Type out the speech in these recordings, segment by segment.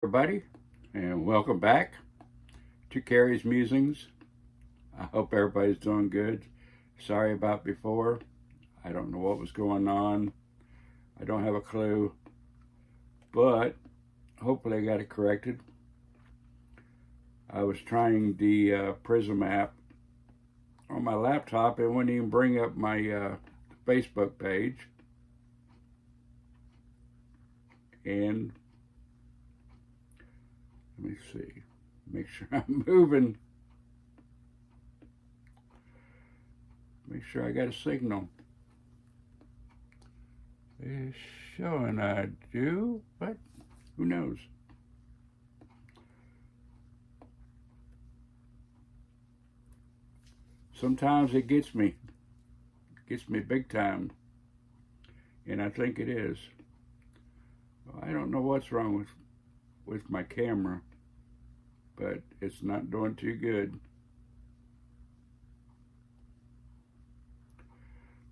Everybody, and welcome back to Kerry's Musings. I hope everybody's doing good. Sorry about before. I don't know what was going on. I don't have a clue, but hopefully I got it corrected. I was trying the Prism app on my laptop. It wouldn't even bring up my Facebook page. And let me see. Make sure I'm moving. Make sure I got a signal. It's showing I do, but who knows? Sometimes it gets me big time, and I think it is. I don't know what's wrong with my camera, but it's not doing too good.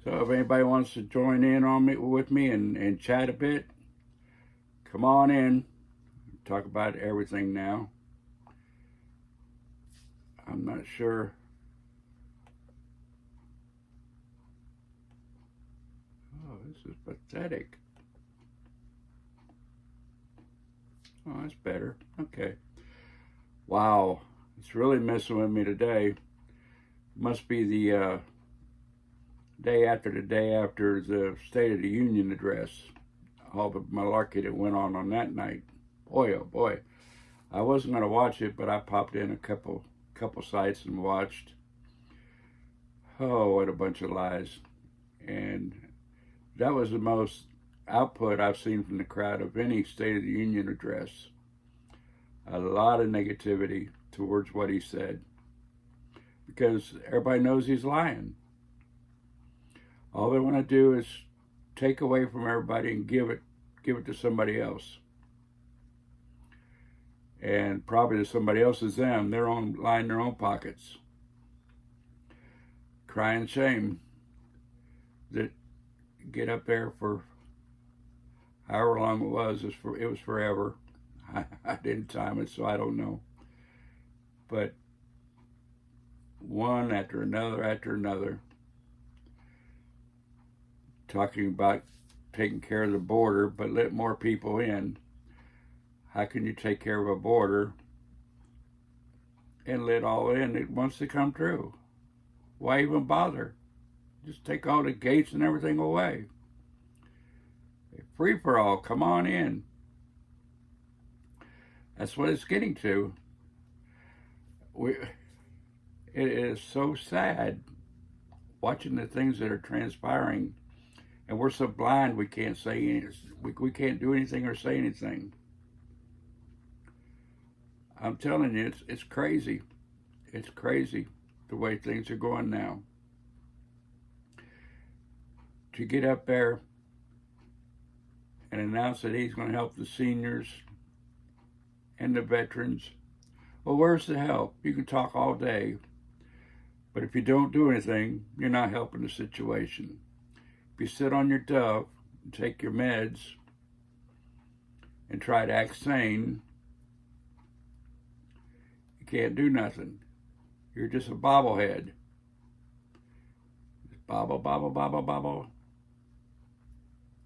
So if anybody wants to join in on me with me and chat a bit, come on in. Talk about everything now. I'm not sure. Oh, this is pathetic. Oh, that's better. Okay. Wow, it's really messing with me today. Must be the day after the State of the Union address. All the malarkey that went on that night. Boy, oh boy. I wasn't going to watch it, but I popped in a couple sites and watched. Oh, what a bunch of lies. And that was the most output I've seen from the crowd of any State of the Union address. A lot of negativity towards what he said, because everybody knows he's lying. All they want to do is take away from everybody and give it to somebody else. And probably to somebody else is them. They're line their own pockets. Crying shame that get up there for however long it was. It was forever. I didn't time it, so I don't know. But one after another, talking about taking care of the border, but let more people in. How can you take care of a border and let all in that wants to come through? Why even bother? Just take all the gates and everything away. Free for all, come on in. That's what it's getting to. It is so sad watching the things that are transpiring, and we're so blind we can't say anything. We can't do anything or say anything. I'm telling you, it's crazy. It's crazy the way things are going now. To get up there and announce that he's going to help the seniors and the veterans. Well, where's the help? You can talk all day, but if you don't do anything, you're not helping the situation. If you sit on your duff and take your meds and try to act sane, you can't do nothing. You're just a bobblehead. Just bobble, bobble, bobble, bobble,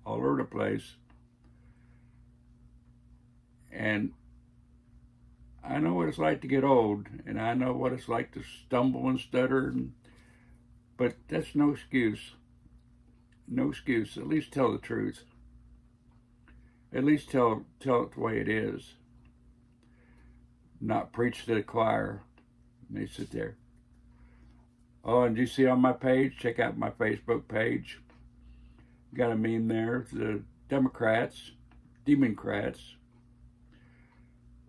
all over the place. And I know what it's like to get old, and I know what it's like to stumble and stutter, but that's no excuse. No excuse. At least tell the truth. At least tell it the way it is. Not preach to the choir. And they sit there. Oh, and you see on my page, check out my Facebook page. Got a meme there. The Democrats,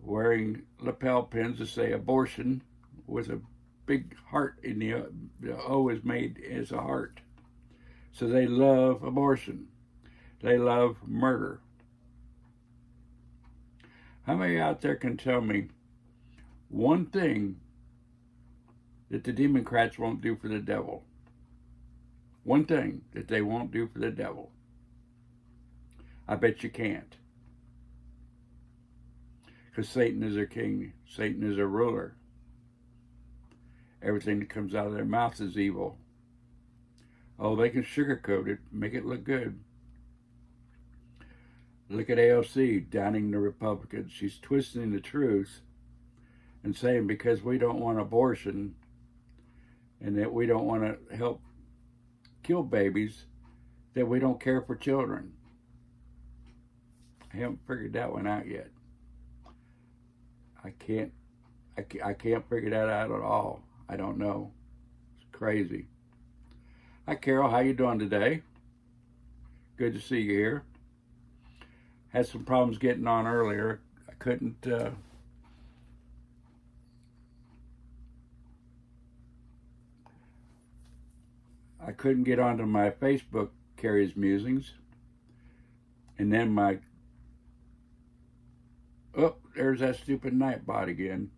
wearing lapel pins that say abortion with a big heart in the O is made as a heart. So they love abortion. They love murder. How many out there can tell me one thing that the Democrats won't do for the devil? One thing that they won't do for the devil. I bet you can't. Because Satan is their king. Satan is their ruler. Everything that comes out of their mouth is evil. Oh, they can sugarcoat it, make it look good. Look at AOC downing the Republicans. She's twisting the truth and saying because we don't want abortion and that we don't want to help kill babies, that we don't care for children. I haven't figured that one out yet. I can't figure that out at all. I don't know. It's crazy. Hi, Carol. How you doing today? Good to see you here. Had some problems getting on earlier. I couldn't get onto my Facebook, Kerry's Musings. And then oh, there's that stupid Nightbot again.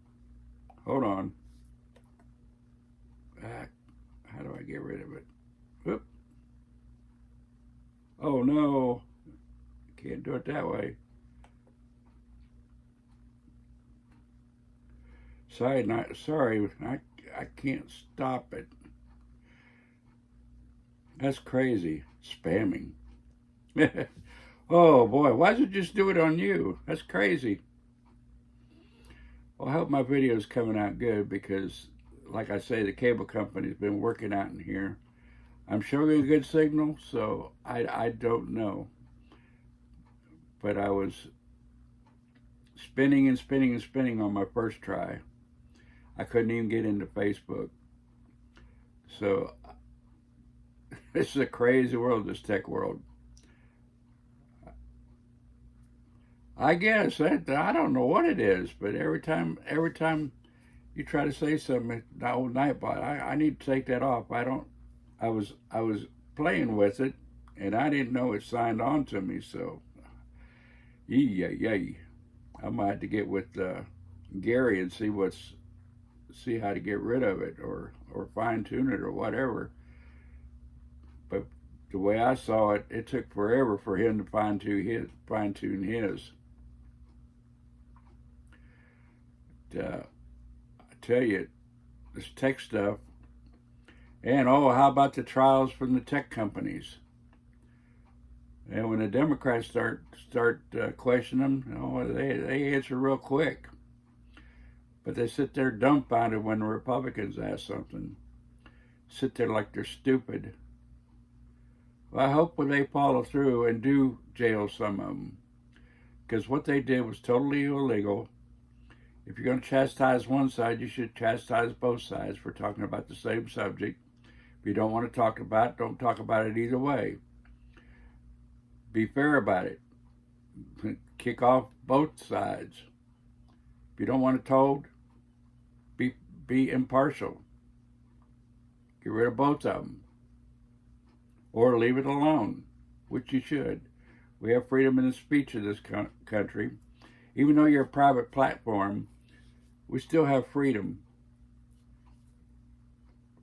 Hold on. How do I get rid of it? Whoop. Oh no. Can't do it that way. Sorry, I can't stop it. That's crazy. Spamming. Oh boy, why does it just do it on you? That's crazy. Well, I hope my video is coming out good because, like I say, the cable company's been working out in here. I'm showing a good signal, so I don't know. But I was spinning and spinning and spinning on my first try. I couldn't even get into Facebook. So this is a crazy world, this tech world. I guess I don't know what it is, but every time you try to say something, the old Nightbot, I need to take that off. I was playing with it, and I didn't know it signed on to me. So, yay. I might have to get with Gary and see how to get rid of it or fine tune it or whatever. But the way I saw it, it took forever for him to fine tune his. I tell you, this tech stuff, and how about the trials from the tech companies? And when the Democrats start questioning them, they answer real quick. But they sit there dumbfounded when the Republicans ask something. Sit there like they're stupid. Well, I hope when they follow through and do jail some of them, because what they did was totally illegal. If you're going to chastise one side, you should chastise both sides for talking about the same subject. If you don't want to talk about it, don't talk about it either way. Be fair about it. Kick off both sides. If you don't want it told, be impartial. Get rid of both of them. Or leave it alone, which you should. We have freedom in the speech in this country. Even though you're a private platform, we still have freedom.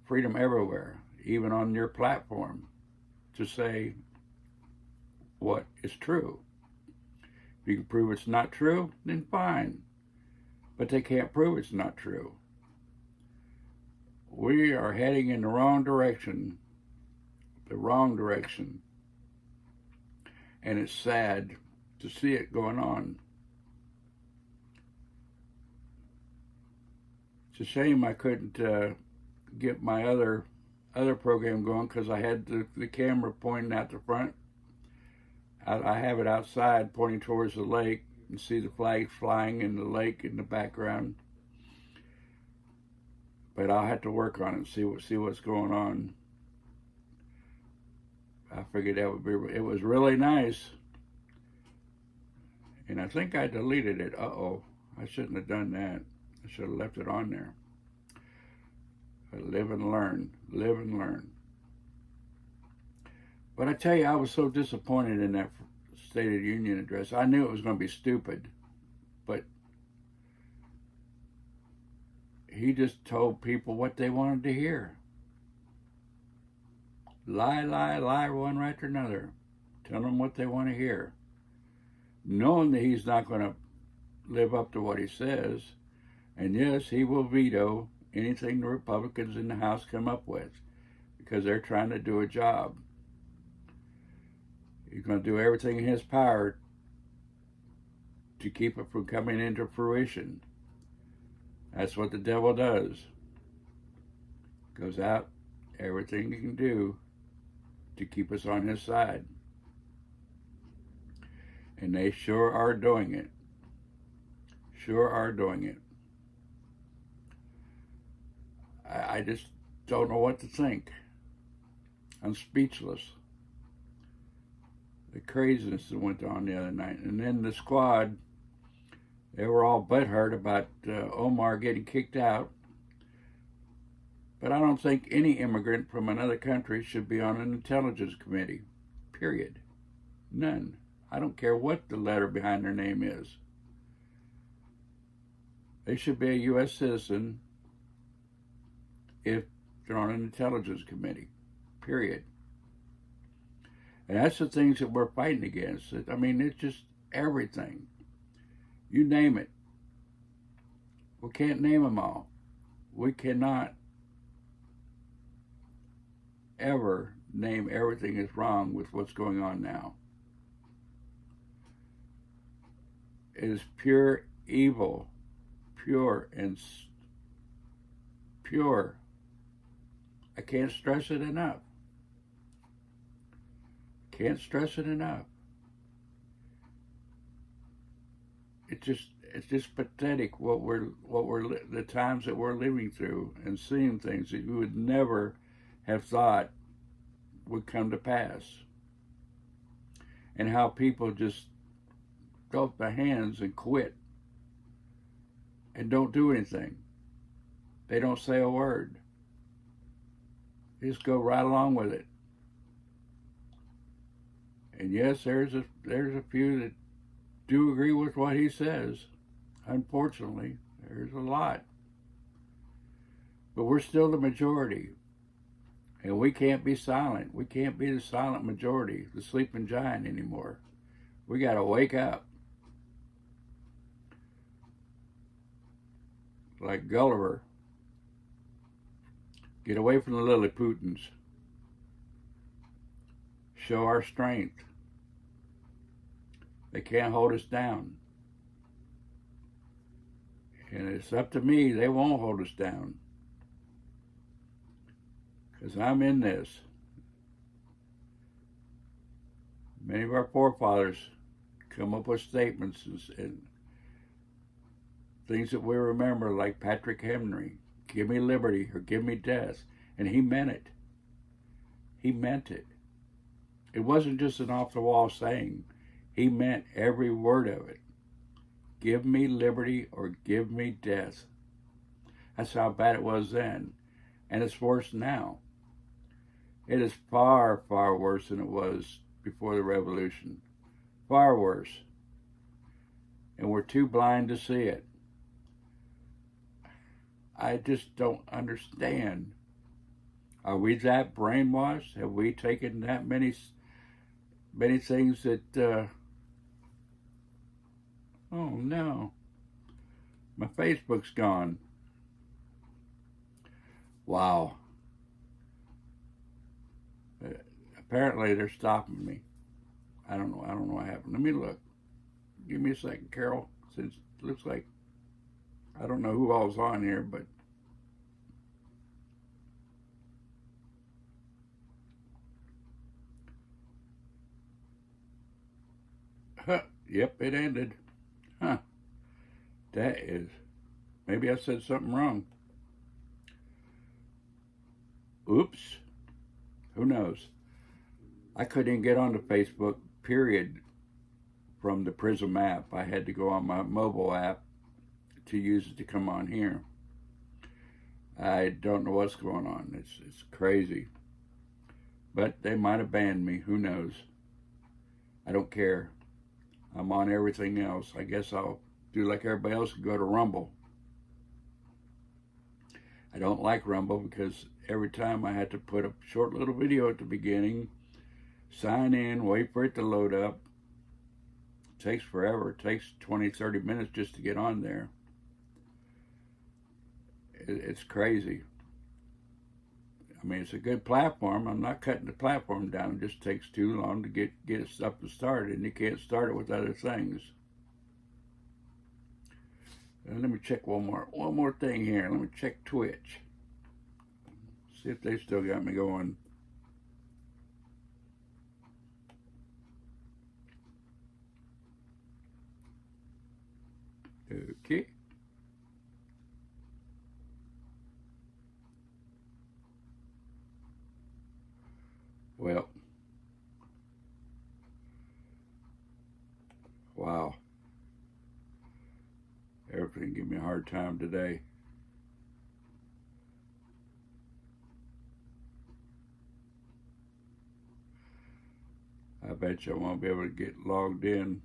Freedom everywhere, even on your platform, to say what is true. If you can prove it's not true, then fine. But they can't prove it's not true. We are heading in the wrong direction. The wrong direction. And it's sad to see it going on. It's a shame I couldn't get my other program going because I had the camera pointing out the front. I have it outside pointing towards the lake and see the flags flying in the lake in the background. But I'll have to work on it and see what's going on. I figured that would be, it was really nice. And I think I deleted it. Uh-oh, I shouldn't have done that. I should have left it on there. But live and learn. But I tell you, I was so disappointed in that State of the Union address. I knew it was going to be stupid. But he just told people what they wanted to hear. Lie, one right after another. Tell them what they want to hear. Knowing that he's not going to live up to what he says. And yes, he will veto anything the Republicans in the House come up with because they're trying to do a job. He's going to do everything in his power to keep it from coming into fruition. That's what the devil does. Goes out everything he can do to keep us on his side. And they sure are doing it. Sure are doing it. I just don't know what to think. I'm speechless. The craziness that went on the other night. And then the squad, they were all butthurt about Omar getting kicked out. But I don't think any immigrant from another country should be on an intelligence committee. Period. None. I don't care what the letter behind their name is. They should be a U.S. citizen if they're on an intelligence committee. Period. And that's the things that we're fighting against. I mean, it's just everything. You name it. We can't name them all. We cannot ever name everything as wrong with what's going on now. It is pure evil, pure and pure. I can't stress it enough. Can't stress it enough. It's just pathetic the times that we're living through and seeing things that you would never have thought would come to pass. And how people just throw up their hands and quit and don't do anything. They don't say a word. They just go right along with it. And yes, there's a few that do agree with what he says. Unfortunately, there's a lot. But we're still the majority. And we can't be silent. We can't be the silent majority, the sleeping giant anymore. We got to wake up. Like Gulliver. Get away from the Lilliputans. Show our strength. They can't hold us down. And it's up to me, they won't hold us down. Because I'm in this. Many of our forefathers come up with statements and things that we remember, like Patrick Henry, give me liberty or give me death. And he meant it. He meant it. It wasn't just an off-the-wall saying. He meant every word of it. Give me liberty or give me death. That's how bad it was then. And it's worse now. It is far, far worse than it was before the revolution. Far worse. And we're too blind to see it. I just don't understand. Are we that brainwashed? Have we taken that many things that... oh no. My Facebook's gone. Wow. Apparently they're stopping me. I don't know what happened. Let me look. Give me a second, Carol. Since it looks like I don't know who all's on here, but yep, it ended. Huh. That is, maybe I said something wrong. Oops. Who knows? I couldn't even get onto Facebook, period, from the Prism app. I had to go on my mobile app to use it to come on here. I don't know what's going on. It's crazy. But they might have banned me. Who knows? I don't care. I'm on everything else. I guess I'll do like everybody else and go to Rumble. I don't like Rumble because every time I had to put a short little video at the beginning, sign in, wait for it to load up, takes forever. It takes 20, 30 minutes just to get on there. It's crazy. I mean, it's a good platform. I'm not cutting the platform down. It just takes too long to get it up and started, and you can't start it with other things. And let me check one more thing here. Let me check Twitch. See if they still got me going. Okay. Well, wow. Everything give me a hard time today. I bet you I won't be able to get logged in.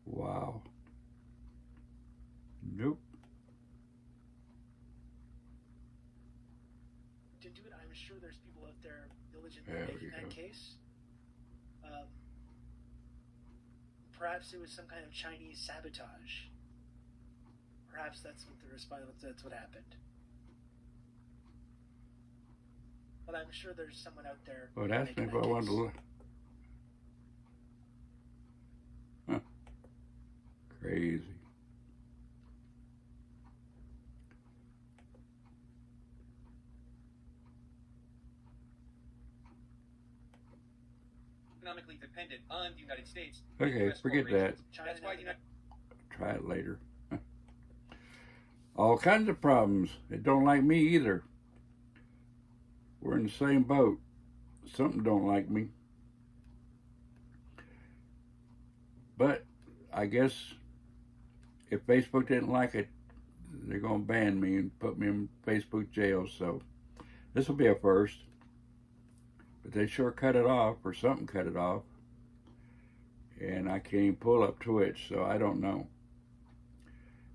Wow. Nope. To do it, I'm sure there's people out there diligently making that case. Perhaps it was some kind of Chinese sabotage. Perhaps that's what the response. That's what happened. But I'm sure there's someone out there. Well, ask me if I wanted to look. Huh. Crazy. Economically dependent on the United States. Okay, forget that. That's why the United Try it later. All kinds of problems. They don't like me either. We're in the same boat. Something don't like me. But I guess if Facebook didn't like it, they're going to ban me and put me in Facebook jail. So this will be a first. But they sure cut it off, or something cut it off. And I can't even pull up Twitch, so I don't know.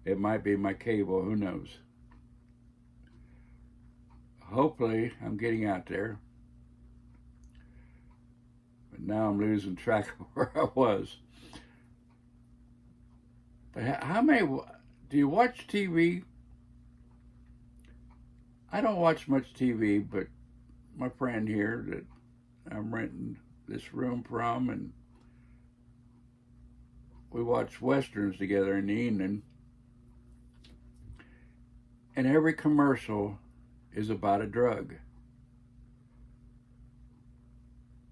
It might be my cable, who knows. Hopefully, I'm getting out there. But now I'm losing track of where I was. But how many, do you watch TV? I don't watch much TV, but my friend here that I'm renting this room from, and we watch Westerns together in the evening. And every commercial is about a drug.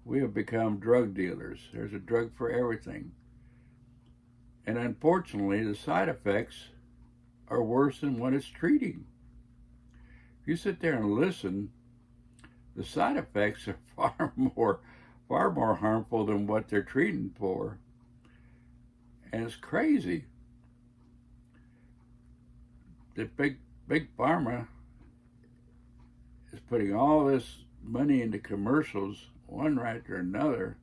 We have become drug dealers. There's a drug for everything. And unfortunately, the side effects are worse than what it's treating. If you sit there and listen, the side effects are far more harmful than what they're treating for. And it's crazy. The big pharma is putting all this money into commercials, one right after another.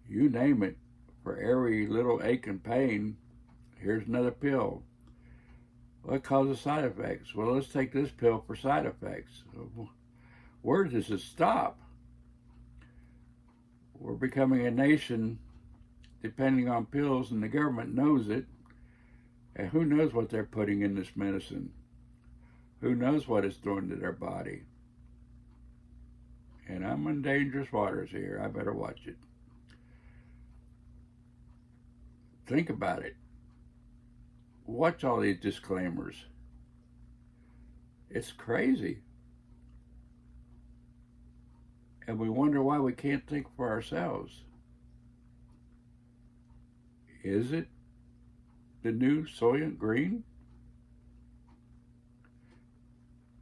You name it. For every little ache and pain, here's another pill. What causes side effects? Well, let's take this pill for side effects. Where does it stop? We're becoming a nation depending on pills, and the government knows it. And who knows what they're putting in this medicine? Who knows what it's doing to their body? And I'm in dangerous waters here. I better watch it. Think about it. Watch all these disclaimers. It's crazy. And we wonder why we can't think for ourselves. Is it the new Soylent Green?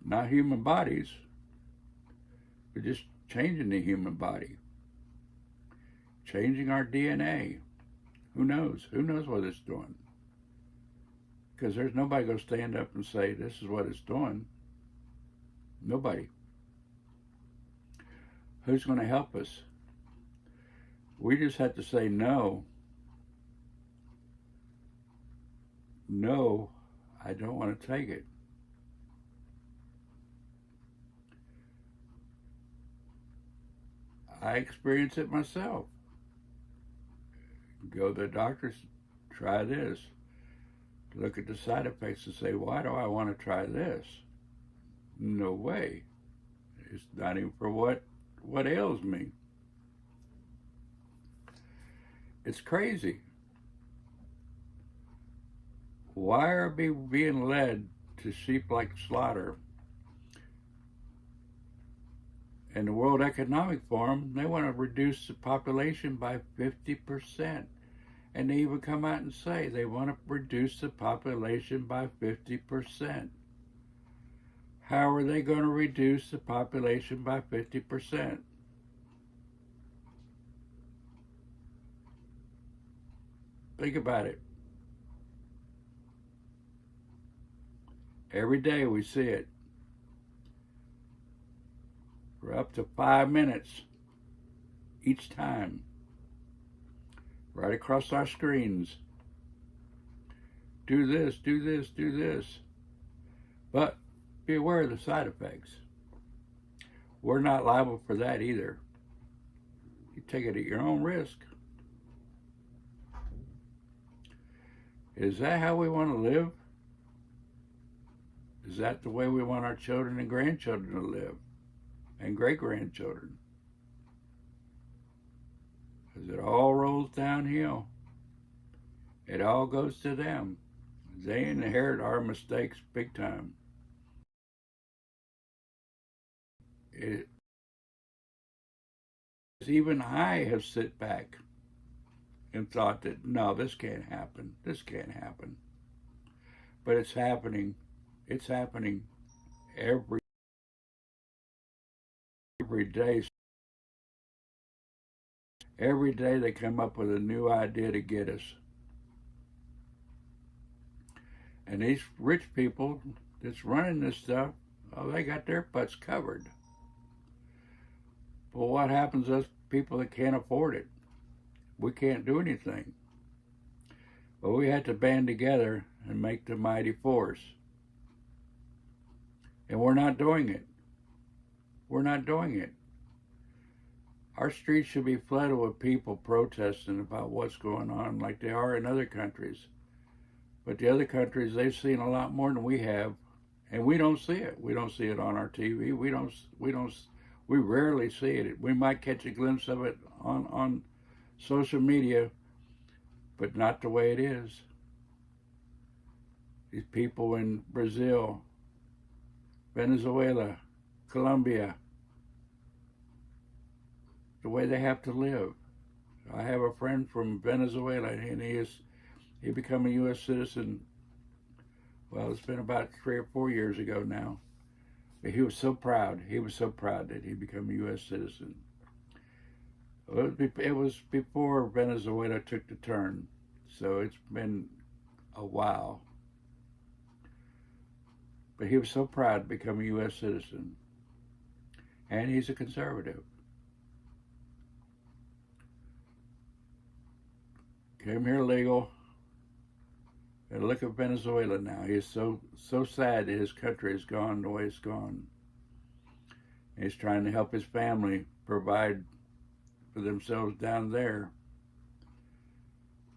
Not human bodies. We're just changing the human body. Changing our DNA. Who knows? Who knows what it's doing? Because there's nobody going to stand up and say, this is what it's doing. Nobody. Who's going to help us? We just have to say no. No, I don't want to take it. I experience it myself. Go to the doctor, try this. Look at the side effects and say, why do I want to try this? No way. It's not even for what ails me. It's crazy. Why are we being led to sheep like slaughter? And the World Economic Forum, they want to reduce the population by 50%. And they even come out and say they want to reduce the population by 50%. How are they going to reduce the population by 50%? Think about it. Every day we see it. For up to 5 minutes each time. Right across our screens. Do this, do this, do this. But be aware of the side effects. We're not liable for that either. You take it at your own risk. Is that how we want to live? Is that the way we want our children and grandchildren to live? And great-grandchildren? Because it all rolls downhill. It all goes to them. They inherit our mistakes big time. Even I have sit back and thought that, no, this can't happen. This can't happen. But it's happening. It's happening every day. Every day they come up with a new idea to get us. And these rich people that's running this stuff, oh, they got their butts covered. But what happens to us people that can't afford it? We can't do anything. But we have to band together and make the mighty force. And we're not doing it. We're not doing it. Our streets should be flooded with people protesting about what's going on like they are in other countries. But the other countries, they've seen a lot more than we have, and we don't see it. We don't see it on our TV. We rarely see it. We might catch a glimpse of it on social media, but not the way it is. These people in Brazil, Venezuela, Colombia, the way they have to live. I have a friend from Venezuela, and he became a U.S. citizen. Well, it's been about 3 or 4 years ago now. But he was so proud. He was so proud that he became a U.S. citizen. It was before Venezuela took the turn, so it's been a while. But he was so proud to become a U.S. citizen. And he's a conservative. Came here legal. And look at Venezuela now. He's so sad that his country has gone the way it's gone. And he's trying to help his family provide for themselves down there.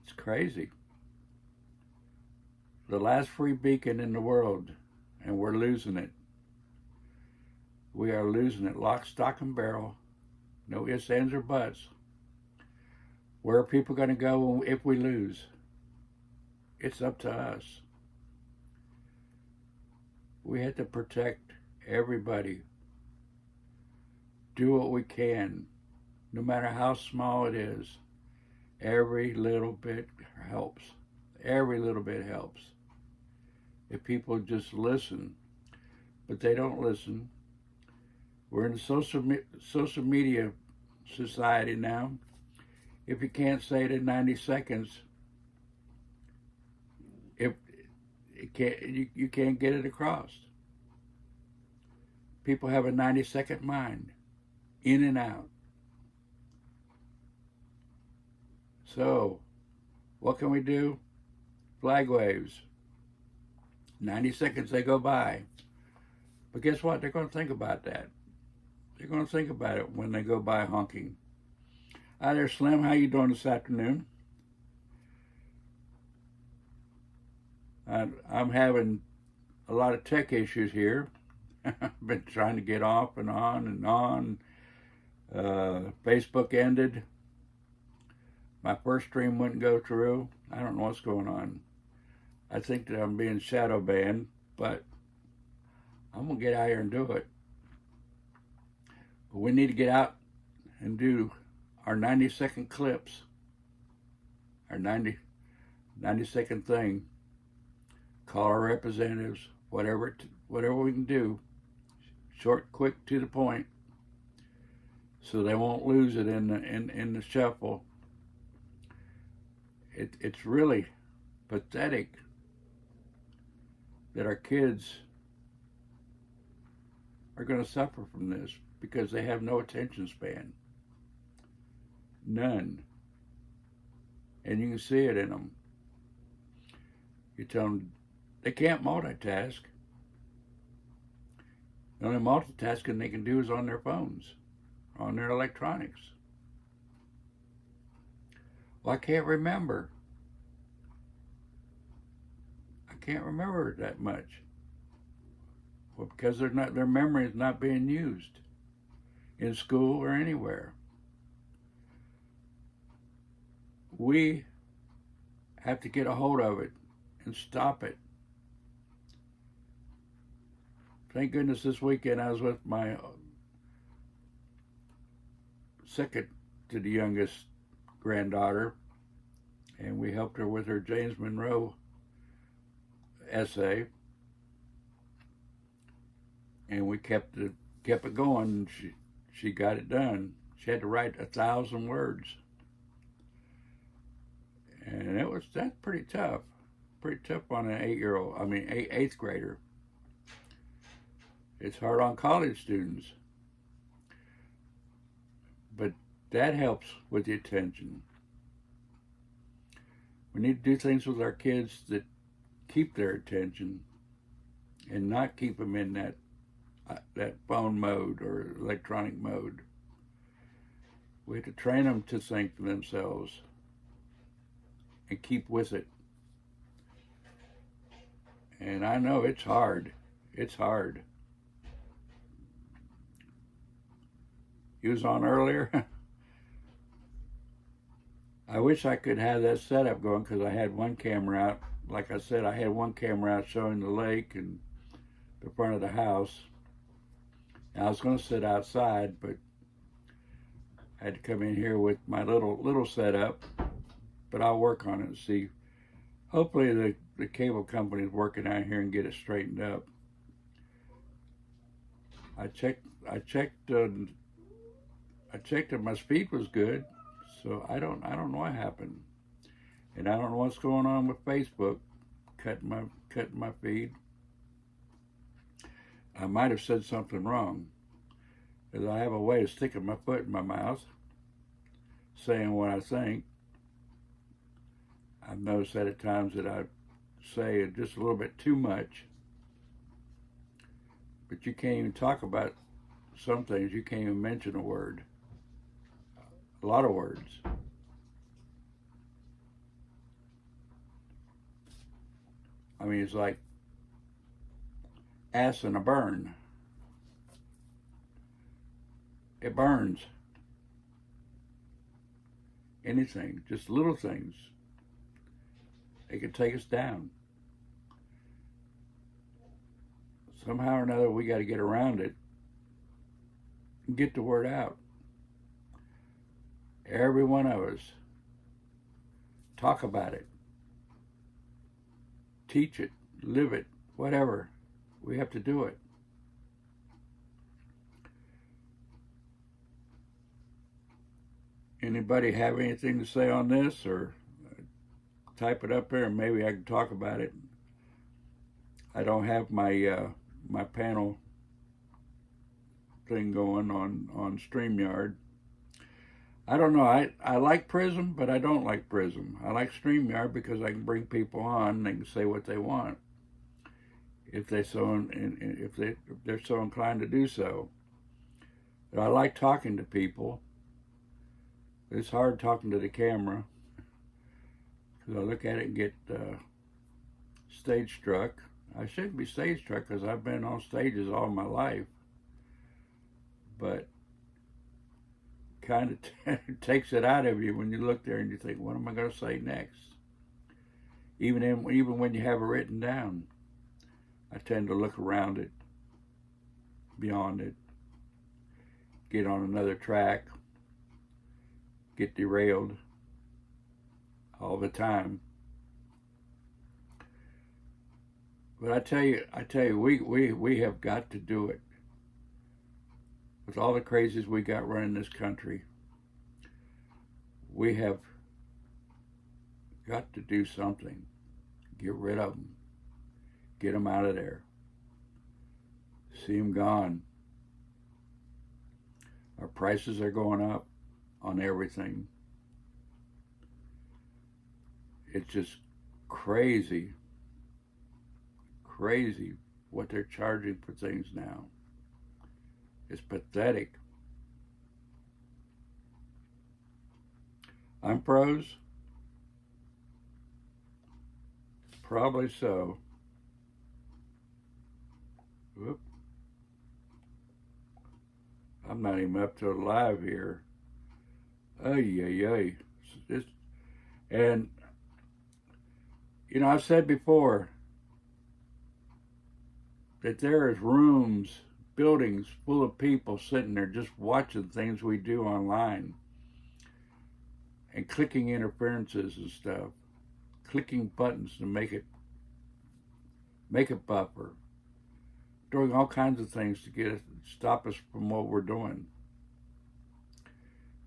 It's crazy. The last free beacon in the world, and we're losing it. We are losing it, lock, stock, and barrel. No ifs, ands, or buts. Where are people going to go if we lose? It's up to us. We have to protect everybody. Do what we can, no matter how small it is. Every little bit helps. Every little bit helps. If people just listen, but they don't listen. We're in a social media society now. If you can't say it in 90 seconds, you can't get it across. People have a 90-second mind, in and out. So, what can we do? Flag waves. 90 seconds they go by. But guess what? They're going to think about that. They're going to think about it when they go by honking. Hi there, Slim. How you doing this afternoon? I'm having a lot of tech issues here. I've been trying to get off and on and on. Facebook ended. My first stream wouldn't go through. I don't know what's going on. I think that I'm being shadow banned, but I'm going to get out here and do it. But we need to get out and do our 90-second clips, our 90-second thing. Call our representatives, whatever we can do, short, quick, to the point, so they won't lose it in the shuffle. It's really pathetic that our kids are going to suffer from this because they have no attention span. None. And you can see it in them. You tell them they can't multitask. The only multitasking they can do is on their phones, on their electronics. Well, I can't remember. I can't remember that much. Well, because their memory is not being used in school or anywhere. We have to get a hold of it and stop it. Thank goodness this weekend I was with my second to the youngest granddaughter, and we helped her with her James Monroe essay, and we kept it going. She got it done. She had to write 1,000 words, and that's pretty tough on an eighth grader. It's hard on college students, but that helps with the attention. We need to do things with our kids that keep their attention and not keep them in that phone mode or electronic mode. We have to train them to think for themselves and keep with it. And I know it's hard. It's hard. You was on earlier. I wish I could have that setup going because I had one camera out. Like I said, I had one camera out showing the lake and the front of the house. And I was going to sit outside, but I had to come in here with my little setup. But I'll work on it and see. Hopefully the cable company is working out here and get it straightened up. I checked that my speed was good, so I don't know what happened, and I don't know what's going on with Facebook, cutting my feed. I might have said something wrong, because I have a way of sticking my foot in my mouth, saying what I think. I've noticed that at times that I say just a little bit too much, but you can't even talk about some things. You can't even mention a word. A lot of words. I mean, it's like ass in a burn. It burns. Anything, just little things. They can take us down. Somehow or another, we got to get around it and get the word out. Every one of us. Talk about it. Teach it. Live it. Whatever. We have to do it. Anybody have anything to say on this, or type it up there and maybe I can talk about it? I don't have my my panel thing going on StreamYard. I don't know. I like Prism, but I don't like Prism. I like StreamYard because I can bring people on and they can say what they want if they're so inclined to do so. But I like talking to people. It's hard talking to the camera because I look at it and get stage struck. I shouldn't be stage struck because I've been on stages all my life. But kind of takes it out of you when you look there and you think, what am I going to say next? Even when you have it written down, I tend to look around it, beyond it, get on another track, get derailed all the time. But I tell you, we have got to do it. With all the crazies we got running this country, we have got to do something. Get rid of them. Get them out of there. See them gone. Our prices are going up on everything. It's just crazy what they're charging for things now. It's pathetic. I'm pros? Probably so. Whoop. I'm not even up to live here. Ay. And, you know, I've said before that there is rooms, buildings full of people sitting there just watching things we do online and clicking interferences and stuff, clicking buttons to make it buffer, doing all kinds of things to stop us from what we're doing.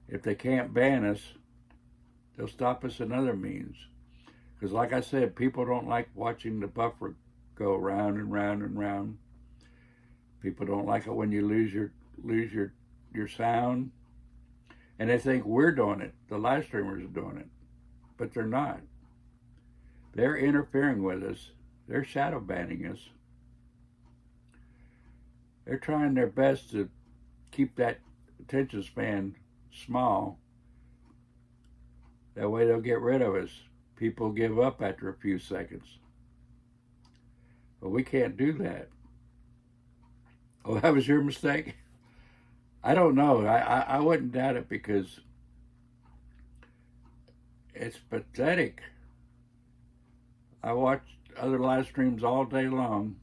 If they can't ban us, they'll stop us in other means. Because like I said, people don't like watching the buffer go round and round and round. People don't like it when you lose your sound. And they think we're doing it. The live streamers are doing it. But they're not. They're interfering with us. They're shadow banning us. They're trying their best to keep that attention span small. That way they'll get rid of us. People give up after a few seconds. But we can't do that. Oh, that was your mistake? I don't know. I wouldn't doubt it because it's pathetic. I watch other live streams all day long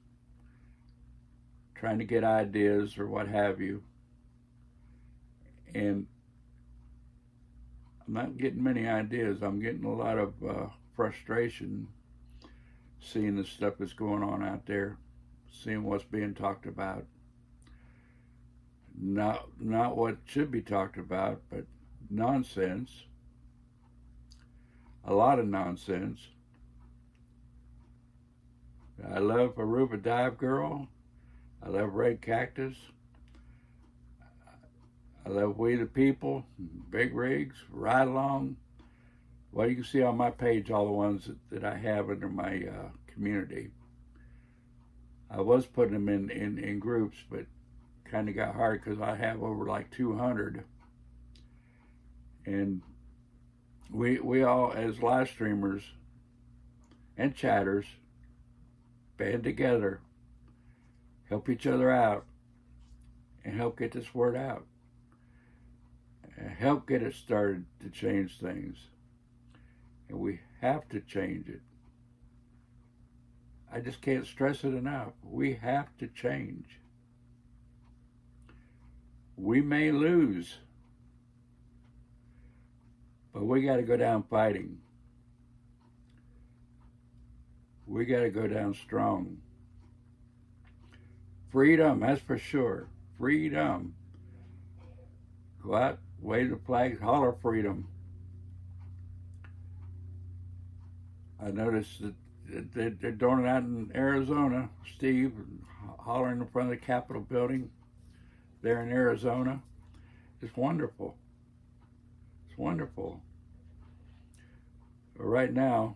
trying to get ideas or what have you. And I'm not getting many ideas. I'm getting a lot of frustration seeing the stuff that's going on out there, seeing what's being talked about. Not what should be talked about, but nonsense. A lot of nonsense. I love Aruba Dive Girl. I love Red Cactus. I love We the People, Big Rigs, Ride Along. Well, you can see on my page all the ones that I have under my community. I was putting them in groups, but kind of got hard because I have over like 200. And we all, as live streamers and chatters, band together, help each other out, and help get this word out. And help get it started to change things. And we have to change it. I just can't stress it enough. We have to change. We may lose, but we got to go down fighting. We got to go down strong. Freedom, that's for sure. Freedom. Go out, wave the flags, holler freedom. I noticed that they're doing it out in Arizona. Steve hollering in front of the Capitol building there in Arizona. It's wonderful. It's wonderful. But right now,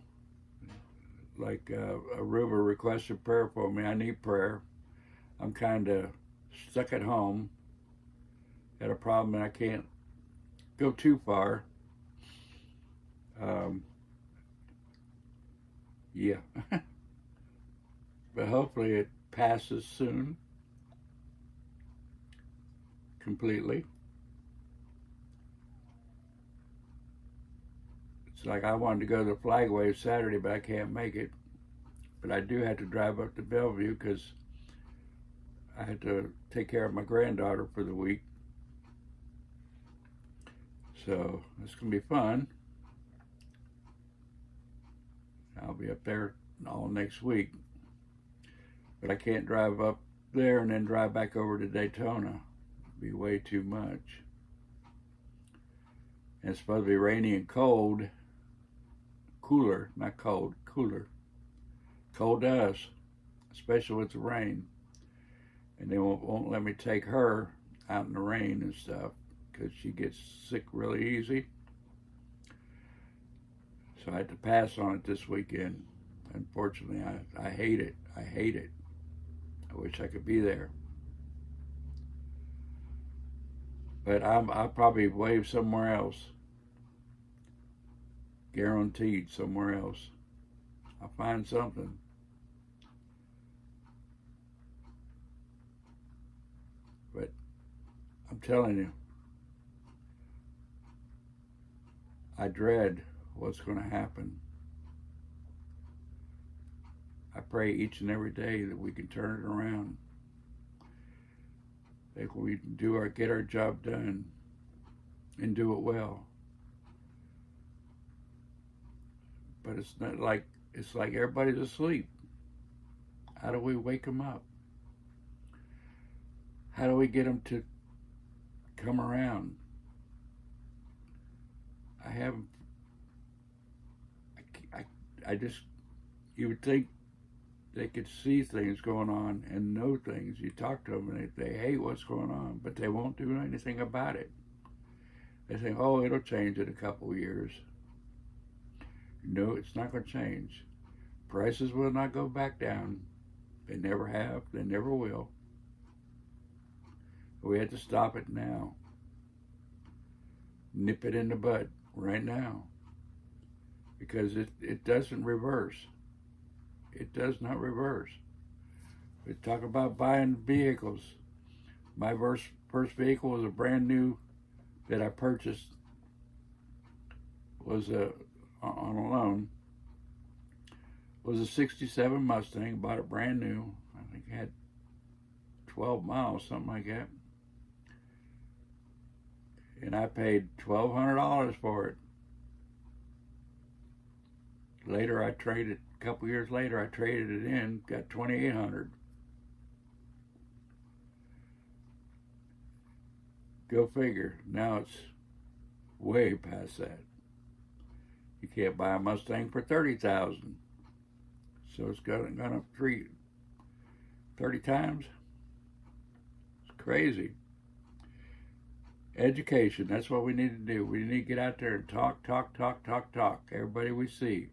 like Aruba requested prayer for me. I need prayer. I'm kind of stuck at home. got a problem and I can't go too far. Yeah. But hopefully it passes soon. Completely. It's like I wanted to go to the Flag Wave Saturday, but I can't make it. But I do have to drive up to Bellevue because I had to take care of my granddaughter for the week. So it's going to be fun. I'll be up there all next week. But I can't drive up there and then drive back over to Daytona. It'd be way too much. And it's supposed to be rainy and cold. Cooler, not cold, cooler. Cold to us, especially with the rain. And they won't let me take her out in the rain and stuff because she gets sick really easy. So I had to pass on it this weekend. Unfortunately, I hate it. I hate it. I wish I could be there. But I'll probably wave somewhere else. Guaranteed somewhere else. I'll find something. But I'm telling you, I dread what's going to happen. I pray each and every day that we can turn it around. That we get our job done and do it well. But it's like everybody's asleep. How do we wake them up? How do we get them to come around? You would think they could see things going on and know things. You talk to them and they hate what's going on, but they won't do anything about it. They think, oh, it'll change in a couple of years. No, it's not going to change. Prices will not go back down. They never have. They never will. We have to stop it now. Nip it in the bud right now. Because it doesn't reverse. It does not reverse. We talk about buying vehicles. My first vehicle was a brand new that I purchased. Was on a loan. Was a 67 Mustang. Bought it brand new. I think it had 12 miles, something like that. And I paid $1,200 for it. Later, a couple years later, I traded it in, got $2,800. Go figure. Now it's way past that. You can't buy a Mustang for $30,000. So it's gone up 30 times. It's crazy. Education, that's what we need to do. We need to get out there and talk. Everybody we see.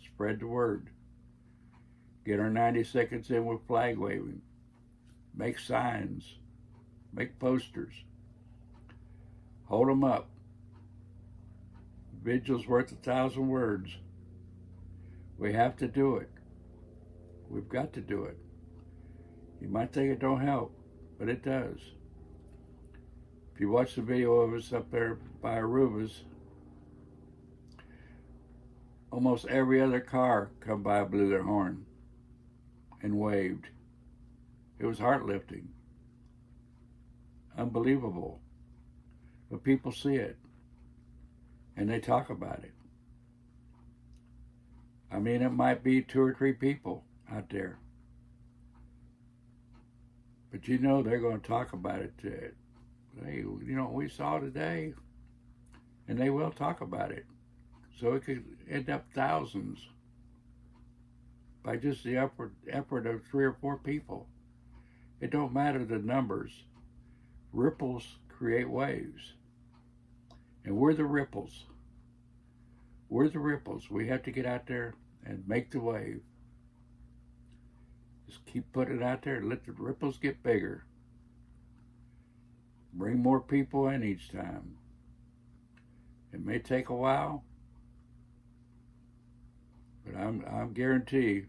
Spread the word. Get our 90 seconds in with flag waving. Make signs. Make posters. Hold them up. Vigil's worth 1,000 words. We have to do it. We've got to do it. You might think it don't help, but it does. If you watch the video of us up there by Aruba's, almost every other car come by blew their horn and waved. It was heart-lifting. Unbelievable. But people see it. And they talk about it. I mean, it might be 2 or 3 people out there. But you know they're going to talk about it. Hey, you know what we saw today? And they will talk about it. So it could end up thousands by just the effort of 3 or 4 people. It don't matter the numbers. Ripples create waves. And we're the ripples. We're the ripples. We have to get out there and make the wave. Just keep putting it out there and let the ripples get bigger. Bring more people in each time. It may take a while, but I'm guarantee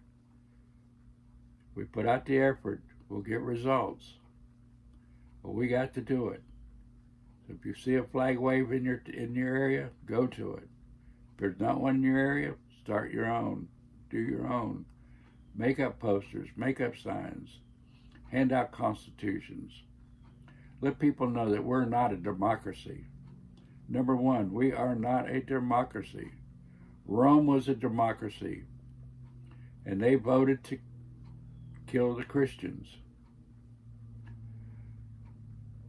we put out the effort, we'll get results. But we got to do it. So if you see a flag wave in your area, go to it. If there's not one in your area, start your own. Do your own. Make up posters, make up signs, hand out constitutions. Let people know that we're not a democracy. Number one, we are not a democracy. Rome was a democracy, and they voted to kill the Christians.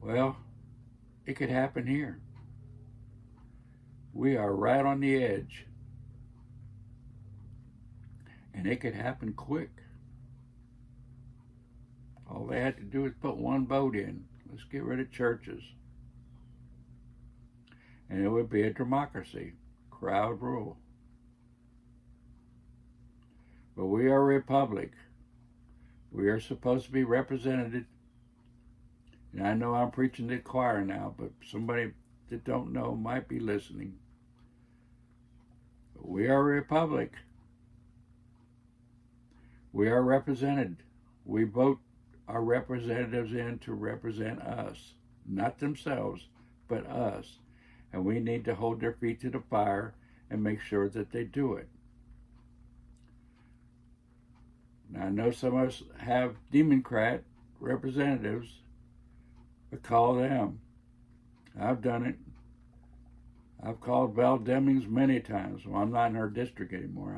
Well, it could happen here. We are right on the edge, and it could happen quick. All they had to do is put one vote in. Let's get rid of churches. And it would be a democracy, crowd rule. But we are a republic. We are supposed to be represented. And I know I'm preaching to the choir now, but somebody that don't know might be listening. But we are a republic. We are represented. We vote our representatives in to represent us, not themselves, but us. And we need to hold their feet to the fire and make sure that they do it. Now, I know some of us have Democrat representatives, but call them. I've done it. I've called Val Demings many times. Well, I'm not in her district anymore.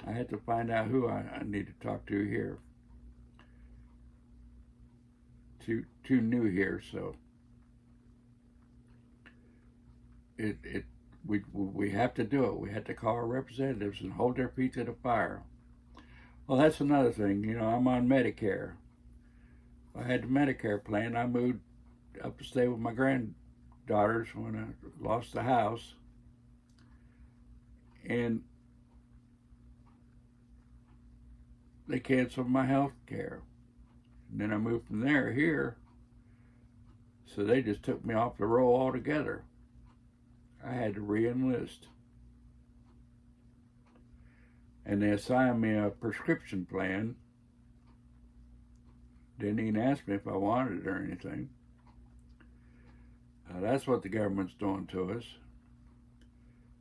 I had to find out who I need to talk to here. Too new here, so we have to do it. We have to call our representatives and hold their feet to the fire. Well, that's another thing. You know, I'm on Medicare. I had the Medicare plan. I moved up to stay with my granddaughters when I lost the house. And they canceled my health care. And then I moved from there here. So they just took me off the roll altogether. I had to re-enlist. And they assigned me a prescription plan. Didn't even ask me if I wanted it or anything. That's what the government's doing to us.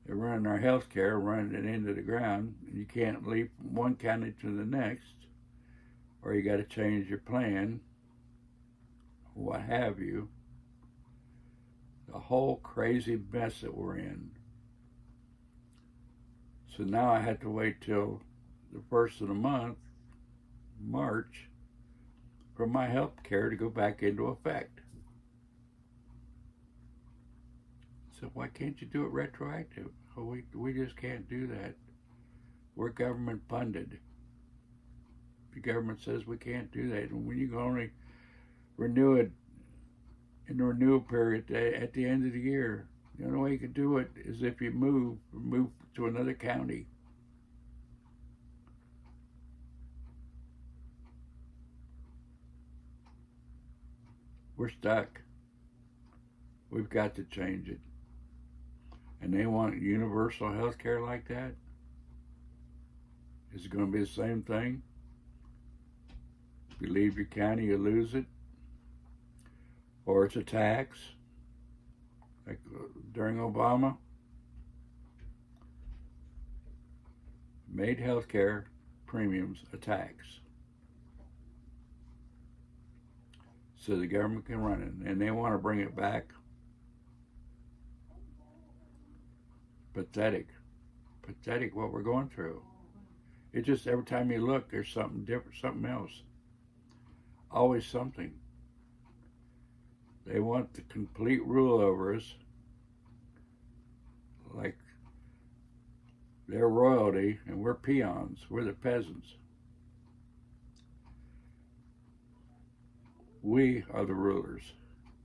They're running our health care, running it into the ground. And you can't leave from one county to the next. Or you got to change your plan. What have you. The whole crazy mess that we're in. So now I had to wait till the first of the month, March, for my health care to go back into effect. So why can't you do it retroactive? Oh, we just can't do that. We're government funded. The government says we can't do that. And when you can only renew it in the renewal period at the end of the year, the only way you can do it is if you move to another county. We're stuck. We've got to change it. And they want universal health care like that? Is it going to be the same thing? If you leave your county, you lose it? Or it's a tax? Like during Obama? Made healthcare premiums a tax. So the government can run it. And they want to bring it back. Pathetic. Pathetic what we're going through. It just, every time you look, there's something different, something else. Always something. They want the complete rule over us. Like they're royalty and we're peons. We're the peasants. We are the rulers.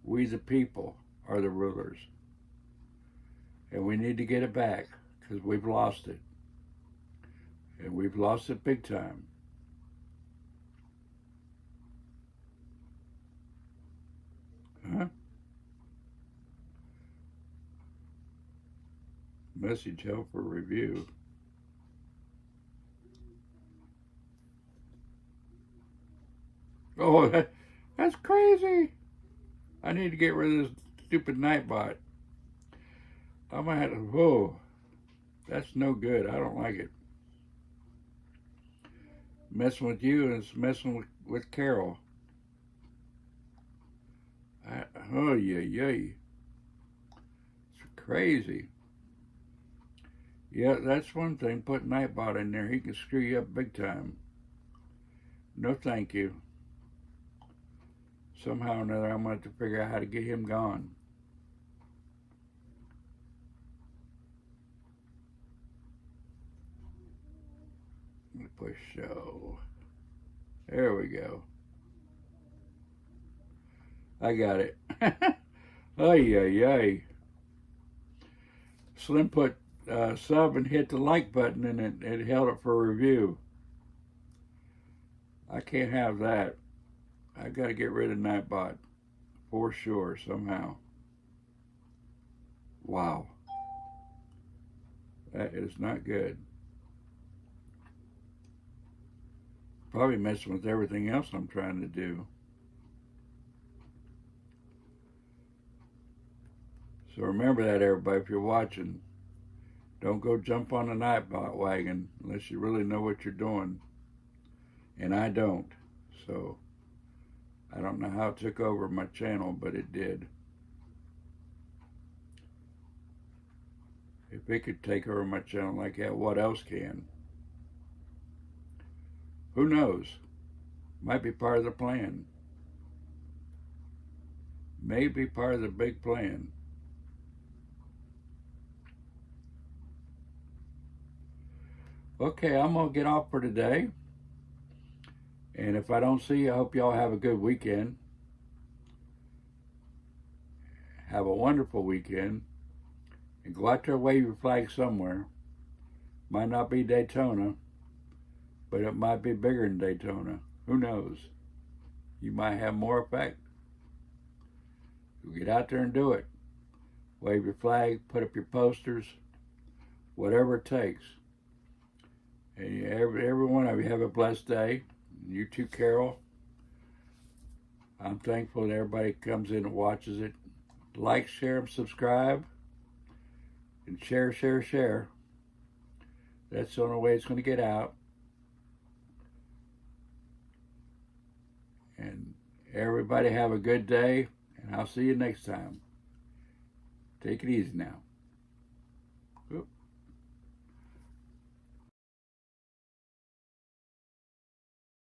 We the people are the rulers. And we need to get it back because we've lost it. And we've lost it big time. Huh? Message held for review. Oh, that's crazy. I need to get rid of this stupid Nightbot. I might have to, whoa, that's no good. I don't like it. Messing with you and it's messing with Carol. Oh, yeah. It's crazy. Yeah, that's one thing. Put Nightbot in there. He can screw you up big time. No thank you. Somehow or another, I'm going to have to figure out how to get him gone. Let me push show. There we go. I got it. Ay. Slim put sub and hit the like button and it held it for review. I can't have that. I got to get rid of Nightbot for sure somehow. Wow. That is not good. Probably messing with everything else I'm trying to do. So remember that, everybody, if you're watching. Don't go jump on the Nightbot wagon unless you really know what you're doing. And I don't. So I don't know how it took over my channel, but it did. If it could take over my channel like that, what else can? Who knows? Might be part of the plan. Maybe part of the big plan. Okay, I'm going to get off for today. And if I don't see you, I hope y'all have a good weekend. Have a wonderful weekend. And go out there and wave your flag somewhere. Might not be Daytona, but it might be bigger than Daytona. Who knows? You might have more effect. So get out there and do it. Wave your flag, put up your posters, whatever it takes. And every one of you have a blessed day. You too, Carol. I'm thankful that everybody comes in and watches it. Like, share, and subscribe. And share. That's the only way it's going to get out. And everybody have a good day. And I'll see you next time. Take it easy now. Oop.